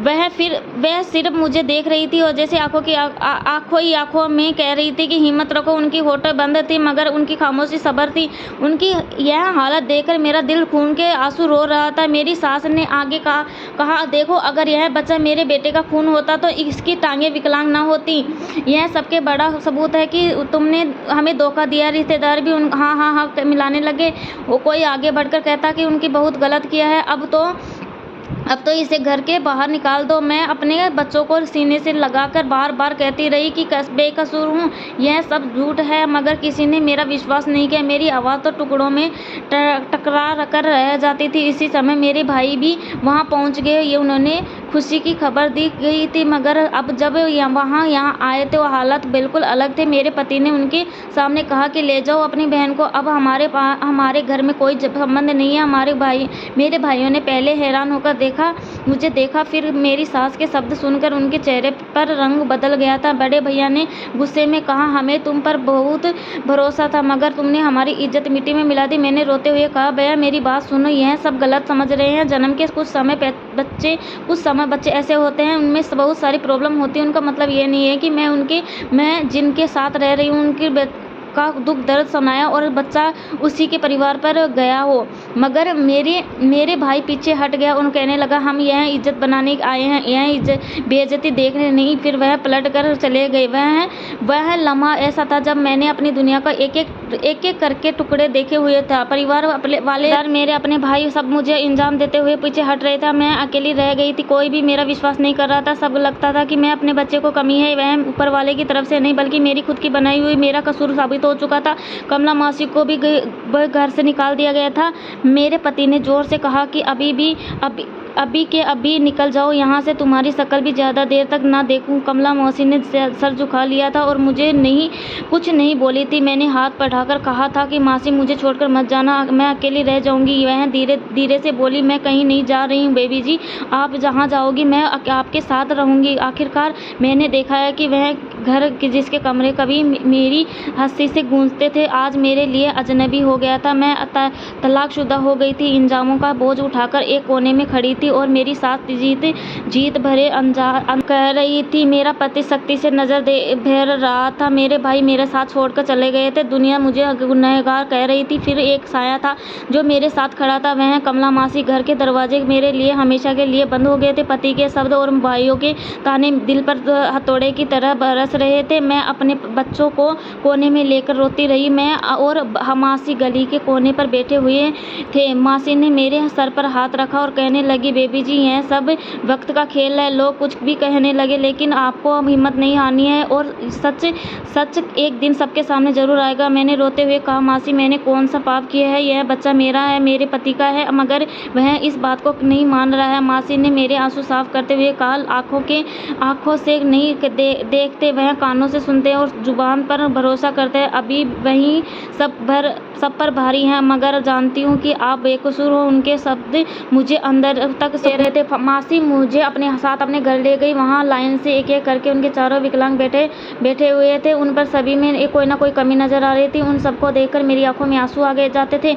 वह सिर्फ मुझे देख रही थी और जैसे आंखों में कह रही थी कि हिम्मत रखो। उनकी होठें बंद थी मगर उनकी खामोशी सब्र थी। उनकी यह हालत देखकर मेरा दिल खून के आंसू रो रहा था। मेरी सास ने आगे कहा देखो, अगर यह बच्चा मेरे बेटे का खून होता तो इसकी टांगें विकलांग ना होती। यह सबके बड़ा सबूत है कि तुमने हमें धोखा दिया। रिश्तेदार भी हाँ मिलाने लगे। वो कोई आगे बढ़कर कहता कि उनकी बहुत गलत किया है, अब तो इसे घर के बाहर निकाल दो। मैं अपने बच्चों को सीने से लगाकर बार बार कहती रही कि बेकसूर हूँ, यह सब झूठ है, मगर किसी ने मेरा विश्वास नहीं किया। मेरी आवाज़ तो टुकड़ों में टकरा कर रह जाती थी। इसी समय मेरे भाई भी वहाँ पहुँच गए। ये उन्होंने खुशी की खबर दी गई थी, मगर अब जब यहाँ आए तो हालत बिल्कुल अलग थे। मेरे पति ने उनके सामने कहा कि ले जाओ अपनी बहन को, अब हमारे घर में कोई संबंध नहीं है। मेरे भाइयों ने पहले हैरान होकर मुझे देखा, फिर मेरी सास के शब्द सुनकर उनके चेहरे पर रंग बदल गया था। बड़े भैया ने गुस्से में कहा, हमें तुम पर बहुत भरोसा था, मगर तुमने हमारी इज्जत मिट्टी में मिला दी। मैंने रोते हुए कहा, भैया मेरी बात सुनो, यह सब गलत समझ रहे हैं। जन्म के कुछ समय बच्चे ऐसे होते हैं, उनमें बहुत सारी प्रॉब्लम होती है। उनका मतलब ये नहीं है कि मैं जिनके साथ रह रही हूँ उनकी का दुख दर्द सुनाया और बच्चा उसी के परिवार पर गया हो। मगर मेरे भाई पीछे हट गया और कहने लगा, हम यह इज्जत बनाने आए हैं, यह बेइज्जती देखने नहीं। फिर वह पलट कर चले गए। वह लम्हा ऐसा था जब मैंने अपनी दुनिया का एक एक करके टुकड़े देखे हुए था। परिवार वाले मेरे अपने भाई सब मुझे इंजाम देते हुए पीछे हट रहे थे। मैं अकेली रह गई थी। कोई भी मेरा विश्वास नहीं कर रहा था। सब लगता था कि मैं अपने बच्चे को कमी है, वह ऊपर वाले की तरफ से नहीं बल्कि मेरी खुद की बनाई हुई मेरा कसूर साबित हो चुका था। कमला मासी को भी घर से निकाल दिया गया था। मेरे पति ने जोर से कहा कि अभी निकल जाओ यहाँ से, तुम्हारी शक्ल भी ज़्यादा देर तक ना देखूं। कमला मौसी ने सर झुका लिया था और मुझे कुछ नहीं बोली थी। मैंने हाथ बढ़ाकर कहा था कि मासी मुझे छोड़कर मत जाना, मैं अकेली रह जाऊंगी। वह धीरे धीरे से बोली, मैं कहीं नहीं जा रही हूँ बेबी जी, आप जहाँ जाओगी मैं आपके साथ रहूँगी। आखिरकार मैंने देखा है कि वह घर जिसके कमरे कभी मेरी हंसी से गूंजते थे आज मेरे लिए अजनबी हो गया था। मैं तलाकशुदा हो गई थी। इंजामों का बोझ उठाकर एक कोने में खड़ी थी और मेरी सास जीत भरे अंजार कह रही थी। मेरा पति सख्ती से नजर फेर रहा था। मेरे भाई मेरे साथ छोड़कर चले गए थे। दुनिया मुझे गुनहगार कह रही थी। फिर एक साया था जो मेरे साथ खड़ा था, वह कमला मासी। घर के दरवाजे मेरे लिए हमेशा के लिए बंद हो गए थे। पति के शब्द और भाइयों के ताने दिल पर हथौड़े की तरह बरस रहे थे। मैं अपने बच्चों को कोने में लेकर रोती रही। मैं और मासी गली के कोने पर बैठे हुए थे। मासी ने मेरे सर पर हाथ रखा और कहने लगी, बेबी जी यह सब वक्त का खेल है। लोग कुछ भी कहने लगे लेकिन आपको हिम्मत नहीं हारनी है और सच एक दिन सबके सामने जरूर आएगा। मैंने रोते हुए कहा, मासी मैंने कौन सा पाप किया है? यह बच्चा मेरा है, मेरे पति का है, मगर वह इस बात को नहीं मान रहा है। मासी ने मेरे आंसू साफ करते हुए कहा, आंखों से नहीं देखते, वह कानों से सुनते हैं और जुबान पर भरोसा करते हैं। अभी वही सब पर भारी है, मगर जानती हूँ कि आप बेकसूर हो। उनके शब्द मुझे अंदर तक तक सो रहे थे। मासी मुझे अपने साथ अपने घर ले गई। वहाँ लाइन से एक-एक करके उनके चारों विकलांग बैठे हुए थे। उन पर सभी में कोई ना कोई कमी नज़र आ रही थी। उन सबको देखकर मेरी आँखों में आँसू आ जाते थे।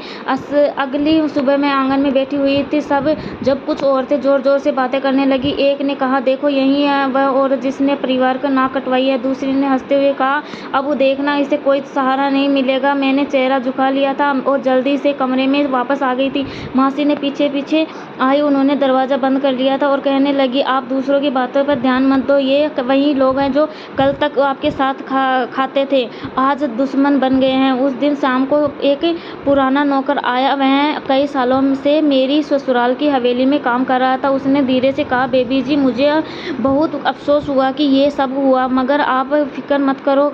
अगली सुबह मैं आंगन में बैठी हुई थी। जब कुछ औरतें ज़ोर-ज़ोर से बातें करने लगी। एक ने कहा, देखो यही है वह औरत जिसने परिवार का नाक कटवाई है। दूसरी ने हंसते हुए कहा, अब देखना इसे कोई सहारा नहीं मिलेगा। मैंने चेहरा झुका लिया था और जल्दी से कमरे में वापस आ गई थी। मासी ने पीछे आई। उन्होंने दरवाज़ा बंद कर लिया था और कहने लगी, आप दूसरों की बातों पर ध्यान मत दो। ये वही लोग हैं जो कल तक आपके साथ खाते थे, आज दुश्मन बन गए हैं। उस दिन शाम को एक पुराना नौकर आया। वह कई सालों से मेरी ससुराल की हवेली में काम कर रहा था। उसने धीरे से कहा, बेबी जी, मुझे बहुत अफसोस हुआ कि ये सब हुआ, मगर आप फिक्र मत करो,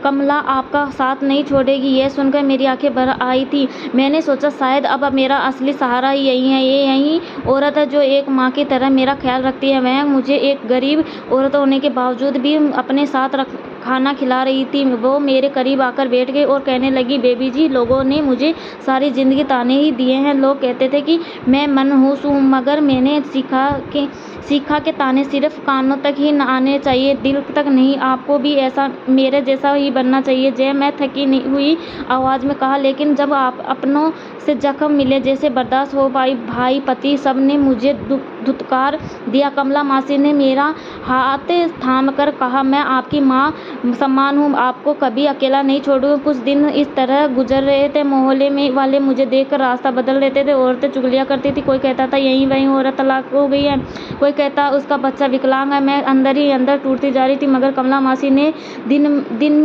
कमला आपका साथ नहीं छोड़ेगी। यह सुनकर मेरी आंखें भर आई थी। मैंने सोचा शायद अब मेरा असली सहारा ही यही है। ये यही औरत है जो एक माँ की तरह मेरा ख्याल रखती है। वह मुझे एक गरीब औरत होने के बावजूद भी अपने साथ खाना खिला रही थी। वो मेरे करीब आकर बैठ गई और कहने लगी, बेबी जी, लोगों ने मुझे सारी ज़िंदगी ताने ही दिए हैं। लोग कहते थे कि मैं मनहूस हूँ, मगर मैंने सीखा कि ताने सिर्फ कानों तक ही आने चाहिए, दिल तक नहीं। आपको भी ऐसा मेरे जैसा ही बनना चाहिए। जय मैं थकी नहीं हुई आवाज़ में कहा, लेकिन जब आप अपनों से जख्म मिले जैसे बर्दाश्त हो पाई। भाई, पति, सब ने मुझे धुतकार दिया। कमला मासी ने मेरा हाथ थाम कर कहा, मैं आपकी माँ सम्मान हूँ, आपको कभी अकेला नहीं छोड़ूंगी। कुछ दिन इस तरह गुजर रहे थे। मोहल्ले में वाले मुझे देखकर रास्ता बदल देते थे। औरतें चुगलियाँ करती थी। कोई कहता था, यही वही औरत तलाक हो गई है। कोई कहता, उसका बच्चा विकलांग है। मैं अंदर ही अंदर टूटती जा रही थी, मगर कमला मासी ने दिन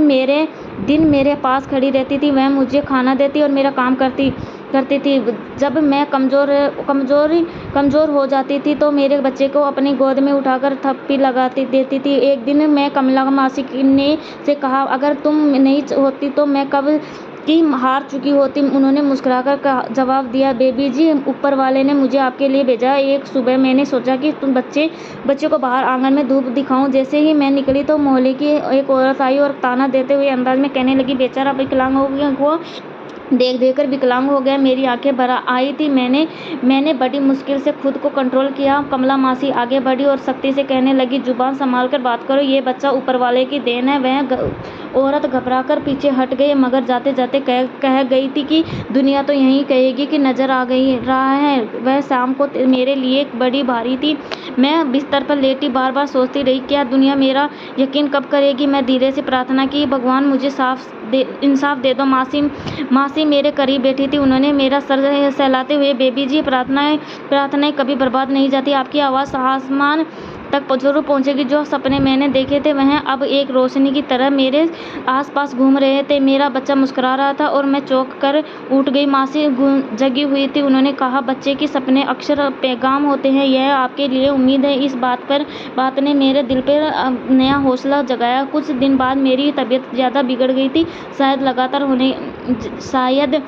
मेरे पास खड़ी रहती थी। वह मुझे खाना देती और मेरा काम करती थी। जब मैं कमज़ोर हो जाती थी तो मेरे बच्चे को अपनी गोद में उठाकर थप्पी देती थी। एक दिन मैं कमला मासी ने से कहा, अगर तुम नहीं होती तो मैं कब की हार चुकी होती। उन्होंने मुस्कुराकर जवाब दिया, बेबी जी, ऊपर वाले ने मुझे आपके लिए भेजा। एक सुबह मैंने सोचा कि तुम बच्चे को बाहर आंगन में धूप दिखाऊं। जैसे ही मैं निकली तो मोहल्ले की एक औरत आई और ताना देते हुए अंदाज में कहने लगी, बेचारा विकलांग हो गया, वो देख विकलांग हो गया। मेरी आंखें भर आई थी। मैंने बड़ी मुश्किल से खुद को कंट्रोल किया। कमला मासी आगे बढ़ी और सख्ती से कहने लगी, जुबान संभाल कर बात करो, ये बच्चा ऊपर वाले की देन है। वह औरत घबराकर पीछे हट गई, मगर जाते जाते कह गई थी कि दुनिया तो यही कहेगी कि नजर आ रहा है। वह शाम को मेरे लिए बड़ी भारी थी। मैं बिस्तर पर लेटी बार बार सोचती रही, क्या दुनिया मेरा यकीन कब करेगी। मैं धीरे से प्रार्थना की, भगवान मुझे इंसाफ दे दो। मासी मेरे करीब बैठी थी। उन्होंने मेरा सर सहलाते हुए, बेबी जी, प्रार्थनाएं कभी बर्बाद नहीं जाती। आपकी आवाज़ आसमान तक जरूर पहुंचेगी। जो सपने मैंने देखे थे वह अब एक रोशनी की तरह मेरे आसपास घूम रहे थे। मेरा बच्चा मुस्कुरा रहा था और मैं चौंक कर उठ गई। मासी जगी हुई थी। उन्होंने कहा, बच्चे के सपने अक्सर पैगाम होते हैं, यह आपके लिए उम्मीद है। इस बात ने मेरे दिल पर नया हौसला जगाया। कुछ दिन बाद मेरी तबीयत ज़्यादा बिगड़ गई थी। शायद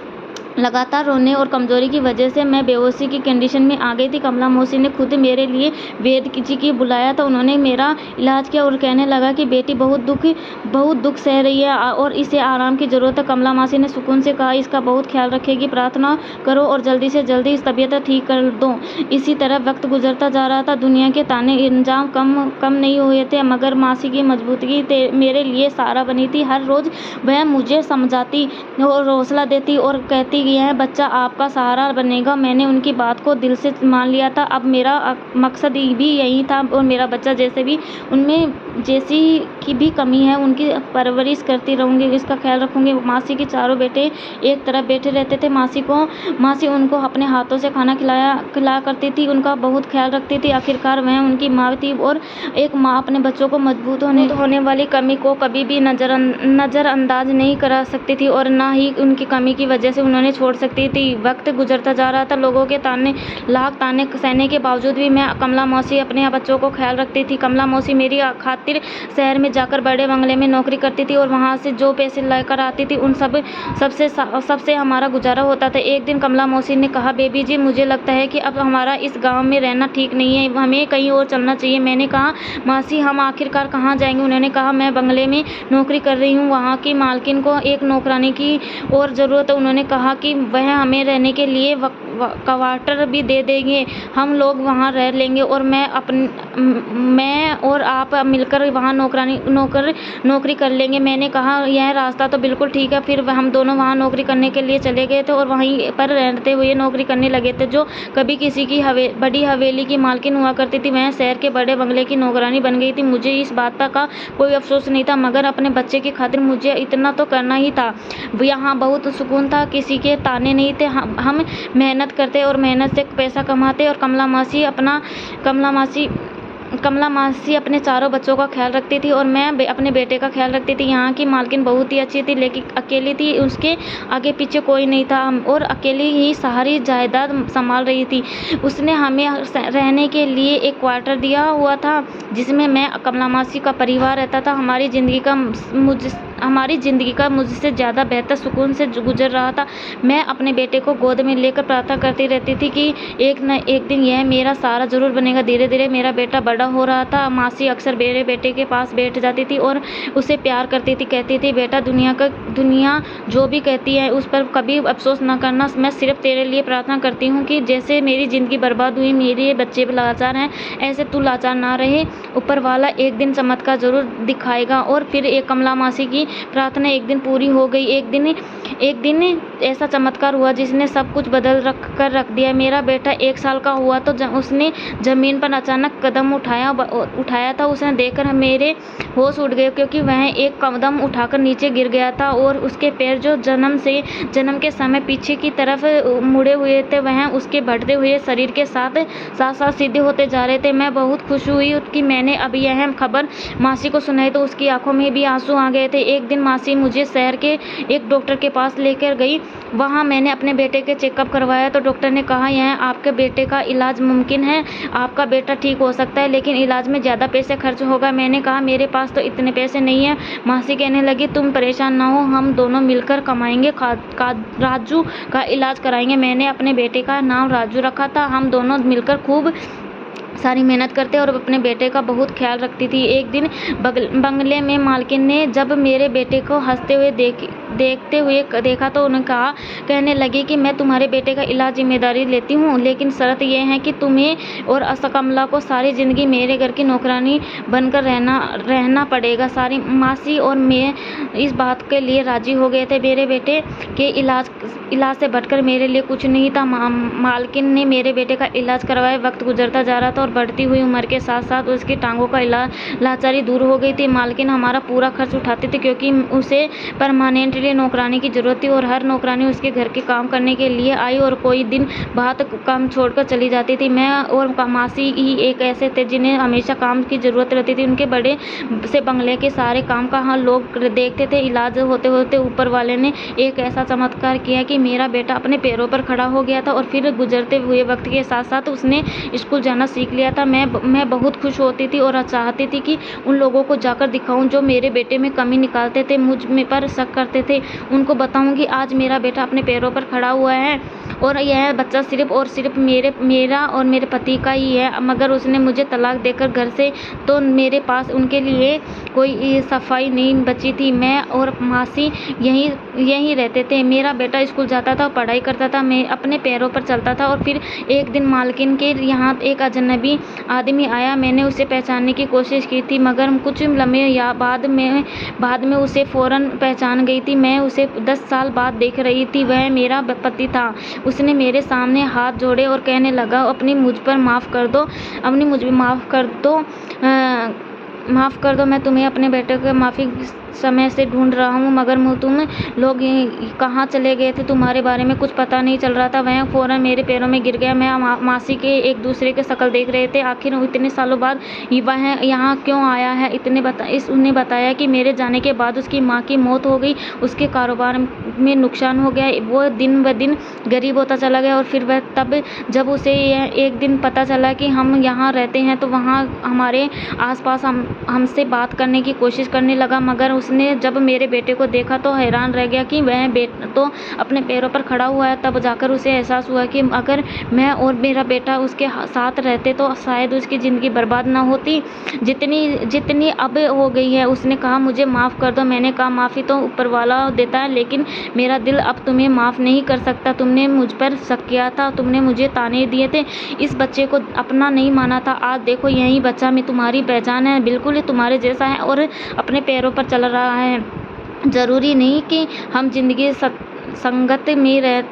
लगातार रोने और कमजोरी की वजह से मैं बेहोशी की कंडीशन में आ गई थी। कमला मौसी ने खुद मेरे लिए वैद्य जी की बुलाया था। उन्होंने मेरा इलाज किया और कहने लगा कि बेटी बहुत दुख सह रही है और इसे आराम की ज़रूरत है। कमला मासी ने सुकून से कहा, इसका बहुत ख्याल रखेगी, प्रार्थना करो और जल्दी से जल्दी इस तबीयत ठीक कर दो। इसी तरह वक्त गुजरता जा रहा था। दुनिया के ताने इंजाम कम नहीं हुए थे, मगर मासी की मजबूती मेरे लिए सहारा बनी थी। हर रोज़ वह मुझे समझाती और हौसला देती और कहती, यह बच्चा आपका सहारा बनेगा। मैंने उनकी बात को दिल से मान लिया था। अब मेरा मकसद भी यही था और मेरा बच्चा उनमें जैसी की भी कमी है उनकी परवरिश करती रहूँगी, इसका ख्याल रखूँगी। मासी के चारों बेटे एक तरफ बैठे रहते थे। मासी उनको अपने हाथों से खाना खिलाया करती थी, उनका बहुत ख्याल रखती थी। आखिरकार वह उनकी माँ थी और एक माँ अपने बच्चों को मजबूत होने वाली कमी को कभी भी नज़रअंदाज नहीं करा सकती थी और ना ही उनकी कमी की वजह से उन्होंने छोड़ सकती थी। वक्त गुजरता जा रहा था। लोगों के लाख ताने सहने के बावजूद भी मैं कमला मौसी अपने बच्चों को ख्याल रखती थी। कमला मौसी मेरी खातिर शहर में जाकर बड़े बंगले में नौकरी करती थी और वहाँ से जो पैसे लेकर आती थी उन सबसे हमारा गुजारा होता था। एक दिन कमला मौसी ने कहा, बेबी जी, मुझे लगता है कि अब हमारा इस गाँव में रहना ठीक नहीं है, हमें कहीं और चलना चाहिए। मैंने कहा, मासी, हम आखिरकार कहाँ जाएंगे। उन्होंने कहा, मैं बंगले में नौकरी कर रही हूँ, वहाँ की मालकिन को एक नौकरानी की और ज़रूरत है। उन्होंने कहा कि वह हमें रहने के लिए क्वार्टर भी दे देंगे, हम लोग वहाँ रह लेंगे और मैं और आप मिलकर वहाँ नौकरी कर लेंगे। मैंने कहा यह रास्ता तो बिल्कुल ठीक है। फिर हम दोनों वहाँ नौकरी करने के लिए चले गए थे और वहीं पर रहते हुए नौकरी करने लगे थे। जो कभी किसी की बड़ी हवेली की मालकिन हुआ करती थी, वह शहर के बड़े बंगले की नौकरानी बन गई थी। मुझे इस बात का कोई अफसोस नहीं था, मगर अपने बच्चे की खातिर मुझे इतना तो करना ही था। यहाँ बहुत सुकून था, किसी के ताने नहीं थे। हम मेहनत करते और मेहनत से पैसा कमाते और कमला मासी अपने चारों बच्चों का ख्याल रखती थी और मैं अपने बेटे का ख्याल रखती थी। यहाँ की मालकिन बहुत ही अच्छी थी, लेकिन अकेली थी, उसके आगे पीछे कोई नहीं था और अकेली ही सारी जायदाद संभाल रही थी। उसने हमें रहने के लिए एक क्वार्टर दिया हुआ था, जिसमें मैं, कमला मासी का परिवार रहता था। हमारी ज़िंदगी का मुझसे ज़्यादा बेहतर सुकून से गुजर रहा था। मैं अपने बेटे को गोद में लेकर प्रार्थना करती रहती थी कि एक न एक दिन यह मेरा सहारा ज़रूर बनेगा। धीरे धीरे मेरा बेटा बड़ा हो रहा था। मासी अक्सर मेरे बेटे के पास बैठ जाती थी और उसे प्यार करती थी। कहती थी, बेटा, दुनिया जो भी कहती है उस पर कभी अफसोस न करना। मैं सिर्फ तेरे लिए प्रार्थना करती हूँ कि जैसे मेरी ज़िंदगी बर्बाद हुई, मेरे बच्चे लाचार हैं, ऐसे तू लाचार ना रहे। ऊपर वाला एक दिन चमत्कार ज़रूर दिखाएगा। और फिर एक कमला मासी की प्रार्थना एक दिन पूरी हो गई। एक दिन ऐसा चमत्कार हुआ जिसने सब कुछ बदल कर रख दिया। मेरा बेटा 1 साल का हुआ तो उसने ज़मीन पर अचानक कदम उठाया था। उसे देखकर मेरे होश उड़ गए, क्योंकि वह एक कदम उठाकर नीचे गिर गया था और उसके पैर जो जन्म के समय पीछे की तरफ मुड़े हुए थे, वह उसके बढ़ते हुए शरीर के साथ साथ सीधे होते जा रहे थे। मैं बहुत खुश हुई कि मैंने अब यह खबर मासी को सुनाई तो उसकी आंखों में भी आंसू आ गए थे। एक दिन मासी मुझे शहर के एक डॉक्टर के पास लेकर गई। वहाँ मैंने अपने बेटे के चेकअप करवाया तो डॉक्टर ने कहा, यह आपके बेटे का इलाज मुमकिन है, आपका बेटा ठीक हो सकता है, लेकिन इलाज में ज़्यादा पैसे खर्च होगा। मैंने कहा, मेरे पास तो इतने पैसे नहीं है। मासी कहने लगी, तुम परेशान ना हो, हम दोनों मिलकर कमाएंगे, राजू का इलाज कराएंगे। मैंने अपने बेटे का नाम राजू रखा था। हम दोनों मिलकर खूब सारी मेहनत करते और अपने बेटे का बहुत ख्याल रखती थी। एक दिन बंगले में मालकिन ने जब मेरे बेटे को हंसते हुए देखते हुए देखा तो उन्हें कहने लगी कि मैं तुम्हारे बेटे का इलाज जिम्मेदारी लेती हूँ, लेकिन शर्त यह है कि तुम्हें और कमला को सारी ज़िंदगी मेरे घर की नौकरानी बनकर रहना पड़ेगा। सारी मासी और मैं इस बात के लिए राजी हो गए थे। मेरे बेटे के इलाज से बढ़कर मेरे लिए कुछ नहीं था। मालकिन ने मेरे बेटे का इलाज करवाया। वक्त गुजरता जा रहा था और बढ़ती हुई उम्र के साथ साथ उसकी टांगों का लाचारी दूर हो गई थी। मालकिन हमारा पूरा खर्च उठाती थी, क्योंकि उसे परमानेंटली नौकरानी की जरूरत थी और हर नौकरानी उसके घर के काम करने के लिए आई और कोई दिन बात काम छोड़कर चली जाती थी। मैं और मासी ही एक ऐसे थे जिन्हें हमेशा काम की ज़रूरत रहती थी। उनके बड़े से बंगले के सारे काम का लोग देखते थे। इलाज होते होते ऊपर वाले ने एक ऐसा चमत्कार किया कि मेरा बेटा अपने पैरों पर खड़ा हो गया था और फिर गुजरते हुए वक्त के साथ साथ उसने स्कूल जाना सीख लिया था। मैं बहुत खुश होती थी और चाहती थी कि उन लोगों को जाकर दिखाऊं जो मेरे बेटे में कमी निकालते थे, मुझ में पर शक करते थे। उनको बताऊं कि आज मेरा बेटा अपने पैरों पर खड़ा हुआ है और यह बच्चा सिर्फ और सिर्फ मेरा और मेरे पति का ही है। मगर उसने मुझे तलाक देकर घर से तो मेरे पास उनके लिए कोई सफाई नहीं बची थी। मैं और मासी यहीं रहते थे। मेरा बेटा स्कूल जाता था, पढ़ाई करता था, मैं अपने पैरों पर चलता था। और फिर एक दिन मालकिन के यहाँ एक अजनबी आदमी आया। मैंने उसे पहचानने की कोशिश की थी, मगर कुछ लम्हे या बाद में उसे फ़ौरन पहचान गई थी। मैं उसे 10 साल बाद देख रही थी। वह मेरा पति था। उसने मेरे सामने हाथ जोड़े और कहने लगा, माफ़ कर दो, मैं तुम्हें अपने बेटे को माफ़ी समय से ढूंढ रहा हूँ, मगर तुम लोग कहाँ चले गए थे, तुम्हारे बारे में कुछ पता नहीं चल रहा था। वह फ़ौरन मेरे पैरों में गिर गया। मैं मासी के एक दूसरे के शक्ल देख रहे थे। आखिर इतने सालों बाद वह यहाँ क्यों आया है? उसने बताया कि मेरे जाने के बाद उसकी माँ की मौत हो गई, उसके कारोबार में नुकसान हो गया, वो दिन ब दिन गरीब होता चला गया। और फिर वह तब जब उसे एक दिन पता चला कि हम यहाँ रहते हैं तो वहाँ हमारे आसपास हमसे बात करने की कोशिश करने लगा, मगर उसने जब मेरे बेटे को देखा तो हैरान रह गया कि वह तो अपने पैरों पर खड़ा हुआ है। तब जाकर उसे एहसास हुआ कि अगर मैं और मेरा बेटा उसके साथ रहते तो शायद उसकी ज़िंदगी बर्बाद ना होती जितनी अब हो गई है। उसने कहा, मुझे माफ़ कर दो। मैंने कहा, माफ़ी तो ऊपर वाला देता है, लेकिन मेरा दिल अब तुम्हें माफ़ नहीं कर सकता। तुमने मुझ पर शक किया था, तुमने मुझे ताने दिए थे, इस बच्चे को अपना नहीं माना था। आज देखो, यही बच्चा में तुम्हारी पहचान है, बिल्कुल ही तुम्हारे जैसा है और अपने पैरों पर चल रहा है। ज़रूरी नहीं कि हम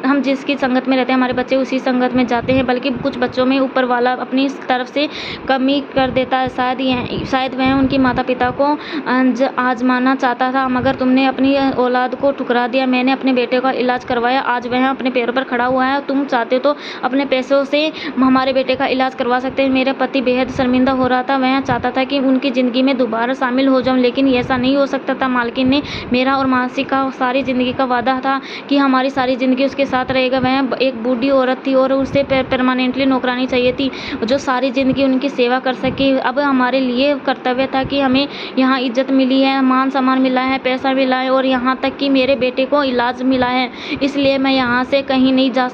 हम जिसकी संगत में रहते हैं हमारे बच्चे उसी संगत में जाते हैं, बल्कि कुछ बच्चों में ऊपर वाला अपनी तरफ से कमी कर देता है। शायद वह उनकी माता पिता को आजमाना चाहता था, मगर तुमने अपनी औलाद को ठुकरा दिया। मैंने अपने बेटे का इलाज करवाया, आज वह अपने पैरों पर खड़ा हुआ है। तुम चाहते तो अपने पैसों से हमारे बेटे का इलाज करवा सकते हैं। मेरा पति बेहद शर्मिंदा हो रहा था, वह चाहता था कि उनकी ज़िंदगी में दोबारा शामिल हो जाऊं, लेकिन ऐसा नहीं हो सकता था। मालकिन ने मेरा और मानसी का सारी ज़िंदगी का वादा था कि हमारी सारी ज़िंदगी उसके साथ रहेगा। वह एक बूढ़ी औरत थी और उसे परमानेंटली नौकरानी चाहिए थी जो सारी ज़िंदगी उनकी सेवा कर सके। अब हमारे लिए कर्तव्य था कि हमें यहाँ इज्जत मिली है, मान सम्मान मिला है, पैसा मिला है और यहाँ तक कि मेरे बेटे को इलाज मिला है, इसलिए मैं यहाँ से कहीं नहीं जा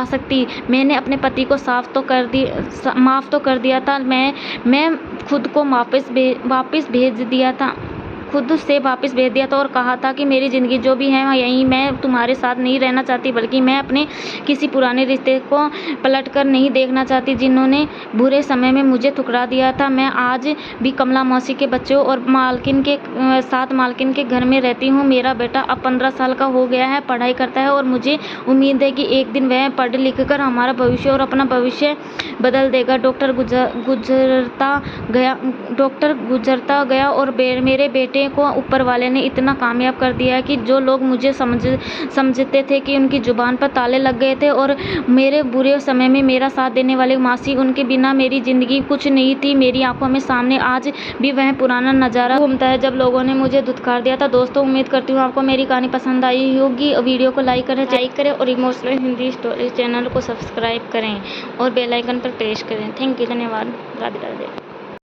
सकती। मैंने अपने पति को माफ़ तो कर दिया था। मैं खुद को वापस भेज दिया था, खुद से वापस भेज दिया था और कहा था कि मेरी ज़िंदगी जो भी है यहीं, मैं तुम्हारे साथ नहीं रहना चाहती, बल्कि मैं अपने किसी पुराने रिश्ते को पलट कर नहीं देखना चाहती जिन्होंने बुरे समय में मुझे ठुकरा दिया था। मैं आज भी कमला मौसी के बच्चों और मालकिन के घर में रहती हूँ। मेरा बेटा अब 15 साल का हो गया है, पढ़ाई करता है और मुझे उम्मीद है कि एक दिन वह पढ़ लिख कर हमारा भविष्य और अपना भविष्य बदल देगा। डॉक्टर गुजरता गया और मेरे बेटे को ऊपर वाले ने इतना कामयाब कर दिया है कि जो लोग मुझे समझते थे कि उनकी जुबान पर ताले लग गए थे और मेरे बुरे समय में मेरा साथ देने वाली मासी, उनके बिना मेरी ज़िंदगी कुछ नहीं थी। मेरी आंखों में सामने आज भी वह पुराना नज़ारा घूमता है जब लोगों ने मुझे धुतकार दिया था। दोस्तों, उम्मीद करती हूँ आपको मेरी कहानी पसंद आई होगी। वीडियो को लाइक करें और इमोशनल हिंदी स्टोरी चैनल को सब्सक्राइब करें और बेल आइकन पर प्रेस करें। थैंक यू, धन्यवाद, राधे राधे।